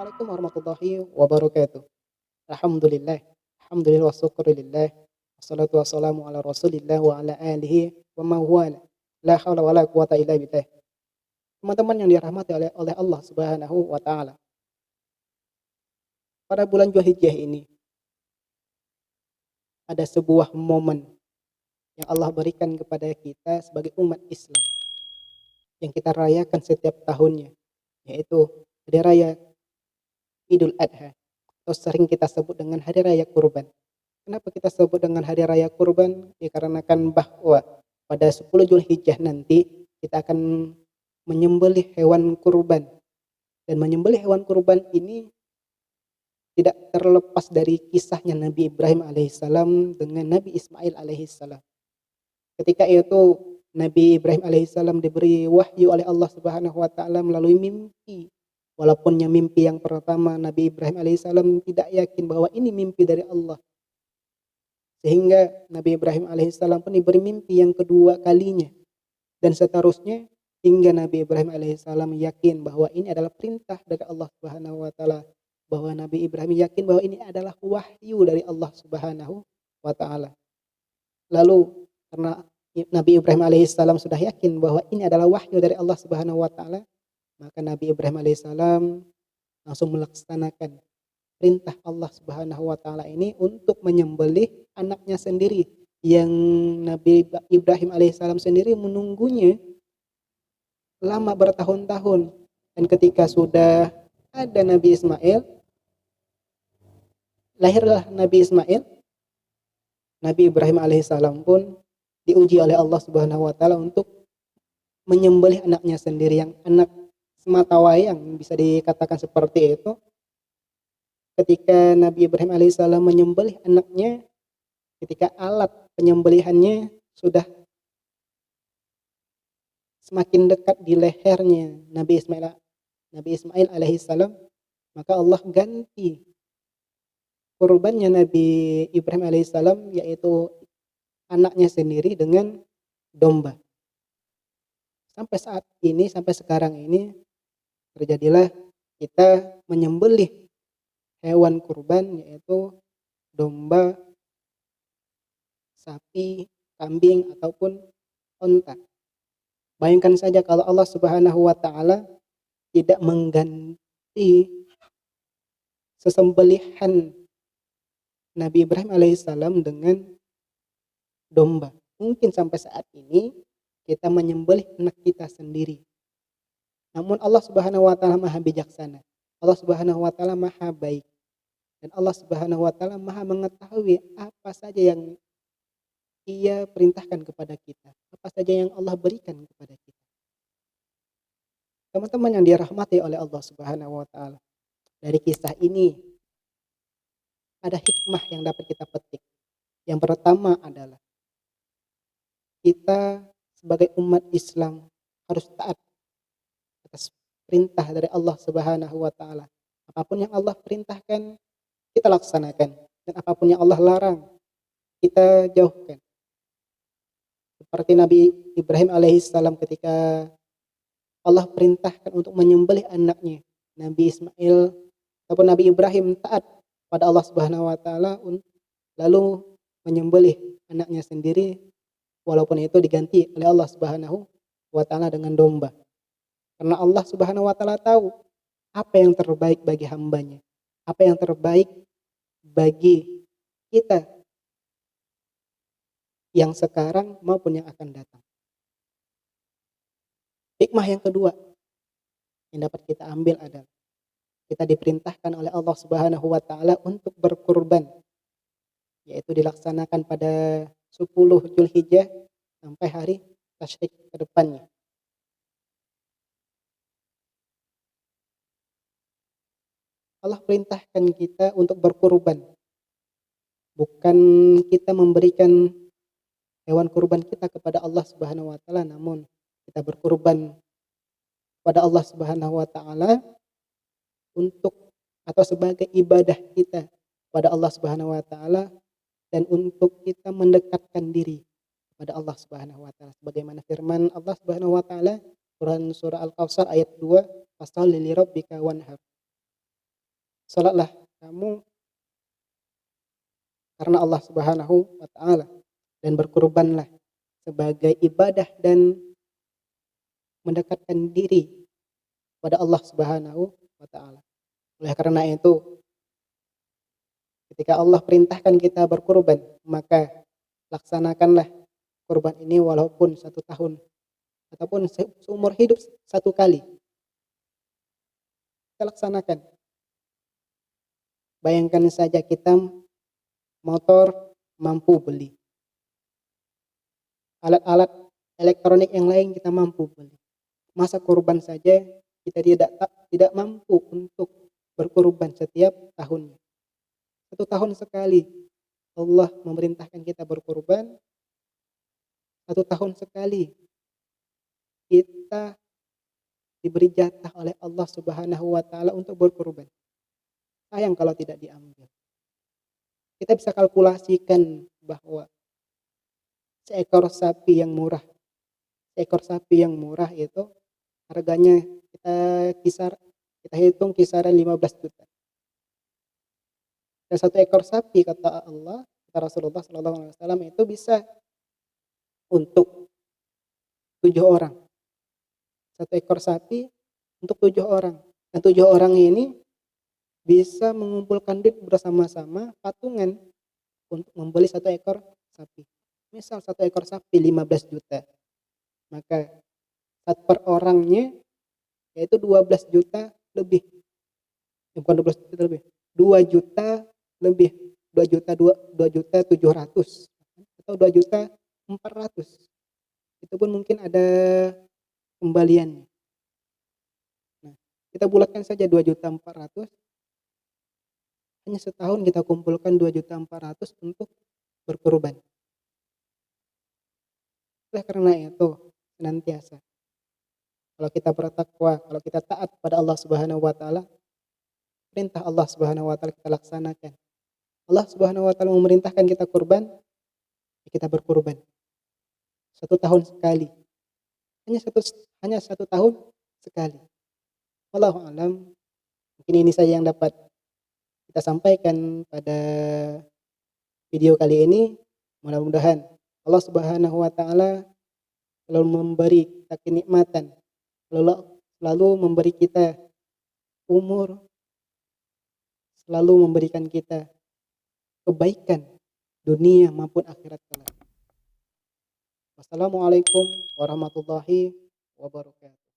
Assalamualaikum warahmatullahi wabarakatuh. Alhamdulillah, alhamdulillah wa syukurillah. Wassalatu wassalamu ala Rasulillah wa ala alihi wa man wala. La haula wala quwata illa billah. Teman-teman yang dirahmati oleh Allah Subhanahu wa taala. Pada bulan Dzulhijjah ini ada sebuah momen yang Allah berikan kepada kita sebagai umat Islam yang kita rayakan setiap tahunnya, yaitu hari raya Idul Adha atau sering kita sebut dengan hari raya kurban. Kenapa kita sebut dengan hari raya kurban? Dikarenakan bahwa pada 10 Zulhijjah nanti kita akan menyembelih hewan kurban, dan menyembelih hewan kurban ini tidak terlepas dari kisahnya Nabi Ibrahim alaihissalam dengan Nabi Ismail alaihissalam. Ketika itu Nabi Ibrahim alaihissalam diberi wahyu oleh Allah Subhanahu wa taala melalui mimpi. Walaupunnya mimpi yang pertama, Nabi Ibrahim alaihissalam tidak yakin bahwa ini mimpi dari Allah. Sehingga Nabi Ibrahim alaihissalam pun diberi mimpi yang kedua kalinya. Dan seterusnya hingga Nabi Ibrahim alaihissalam yakin bahwa ini adalah perintah dari Allah Subhanahu wa taala. Bahwa Nabi Ibrahim yakin bahwa ini adalah wahyu dari Allah Subhanahu wa taala. Lalu karena Nabi Ibrahim alaihissalam sudah yakin bahwa ini adalah wahyu dari Allah Subhanahu wa taala, maka Nabi Ibrahim alaihissalam langsung melaksanakan perintah Allah Subhanahu wa taala ini untuk menyembelih anaknya sendiri yang Nabi Ibrahim alaihissalam sendiri menunggunya lama bertahun-tahun. Dan ketika sudah ada Nabi Ismail, lahirlah Nabi Ismail, Nabi Ibrahim alaihissalam pun diuji oleh Allah Subhanahu wa taala untuk menyembelih anaknya sendiri, yang anak sematawayang bisa dikatakan seperti itu. Ketika Nabi Ibrahim alaihissalam menyembelih anaknya, ketika alat penyembelihannya sudah semakin dekat di lehernya Nabi Ismail alaihissalam, maka Allah ganti kurbannya Nabi Ibrahim alaihissalam, yaitu anaknya sendiri, dengan domba. Sampai saat ini, sampai sekarang ini terjadilah kita menyembelih hewan kurban, yaitu domba, sapi, kambing ataupun onta. Bayangkan saja kalau Allah Subhanahu wa taala tidak mengganti sesembelihan Nabi Ibrahim alaihissalam dengan domba. Mungkin sampai saat ini kita menyembelih anak kita sendiri. Namun Allah Subhanahu wa taala Maha bijaksana. Allah Subhanahu wa taala Maha baik. Dan Allah Subhanahu wa taala Maha mengetahui apa saja yang Ia perintahkan kepada kita, apa saja yang Allah berikan kepada kita. Teman-teman yang dirahmati oleh Allah Subhanahu wa taala, dari kisah ini ada hikmah yang dapat kita petik. Yang pertama adalah kita sebagai umat Islam harus taat atas perintah dari Allah Subhanahu wa taala. Apapun yang Allah perintahkan, kita laksanakan, dan apapun yang Allah larang, kita jauhkan. Seperti Nabi Ibrahim alaihissalam ketika Allah perintahkan untuk menyembelih anaknya, Nabi Ismail ataupun Nabi Ibrahim taat pada Allah Subhanahu wa taala, lalu menyembelih anaknya sendiri, walaupun itu diganti oleh Allah Subhanahu wa taala dengan domba. Karena Allah Subhanahu wa taala tahu apa yang terbaik bagi hambanya, apa yang terbaik bagi kita yang sekarang maupun yang akan datang. Hikmah yang kedua yang dapat kita ambil adalah kita diperintahkan oleh Allah Subhanahu wa taala untuk berkurban, yaitu dilaksanakan pada 10 Zulhijjah sampai hari tasyrik ke depannya. Allah perintahkan kita untuk berkurban. Bukan kita memberikan hewan kurban kita kepada Allah Subhanahu wa taala, namun kita berkurban kepada Allah Subhanahu wa taala untuk atau sebagai ibadah kita kepada Allah Subhanahu wa taala, dan untuk kita mendekatkan diri kepada Allah Subhanahu wa taala, sebagaimana firman Allah Subhanahu wa taala Quran surah Al-Kautsar ayat 2, "Fasholli lirabbika wanhar." Salatlah kamu karena Allah Subhanahu wa taala dan berkurbanlah sebagai ibadah dan mendekatkan diri pada Allah Subhanahu wa taala. Oleh karena itu, ketika Allah perintahkan kita berkurban, maka laksanakanlah kurban ini walaupun 1 tahun ataupun seumur hidup 1 kali. Kita laksanakan. Bayangkan saja kita motor mampu beli. Alat-alat elektronik yang lain kita mampu beli. Masa kurban saja kita tidak mampu untuk berkurban setiap tahunnya. 1 tahun sekali Allah memerintahkan kita berkurban. 1 tahun sekali kita diberi jatah oleh Allah Subhanahu wa taala untuk berkurban. Sayang kalau tidak diambil. Kita bisa kalkulasikan bahwa seekor sapi yang murah itu harganya kita hitung kisaran 15 juta. Dan 1 ekor sapi kata Allah, kata Rasulullah SAW itu bisa untuk 7 orang. 1 ekor sapi untuk 7 orang. Dan 7 orang ini bisa mengumpulkan duit bersama-sama patungan untuk membeli 1 ekor sapi. Misal 1 ekor sapi 15 juta. Maka per orangnya yaitu 12 juta lebih. Bukan 12 juta lebih. 2 juta lebih. 2 juta 700 atau 2 juta 400. Itu pun mungkin ada kembaliannya. Nah, kita bulatkan saja 2 juta 400. Hanya setahun kita kumpulkan 2 juta 400 untuk berkurban. Oleh karena itu, senantiasa kalau kita bertakwa, kalau kita taat pada Allah Subhanahu wa taala, perintah Allah Subhanahu wa taala kita laksanakan. Allah Subhanahu wa taala memerintahkan kita kurban, ya kita berkurban. 1 tahun sekali. Hanya 1 tahun sekali. Wallahu a'lam. Mungkin ini saja yang dapat kita sampaikan pada video kali ini. Mudah-mudahan Allah Subhanahu wa taala selalu memberi kita kenikmatan, selalu memberi kita umur, selalu memberikan kita kebaikan dunia maupun akhirat kelak. Wassalamualaikum warahmatullahi wabarakatuh.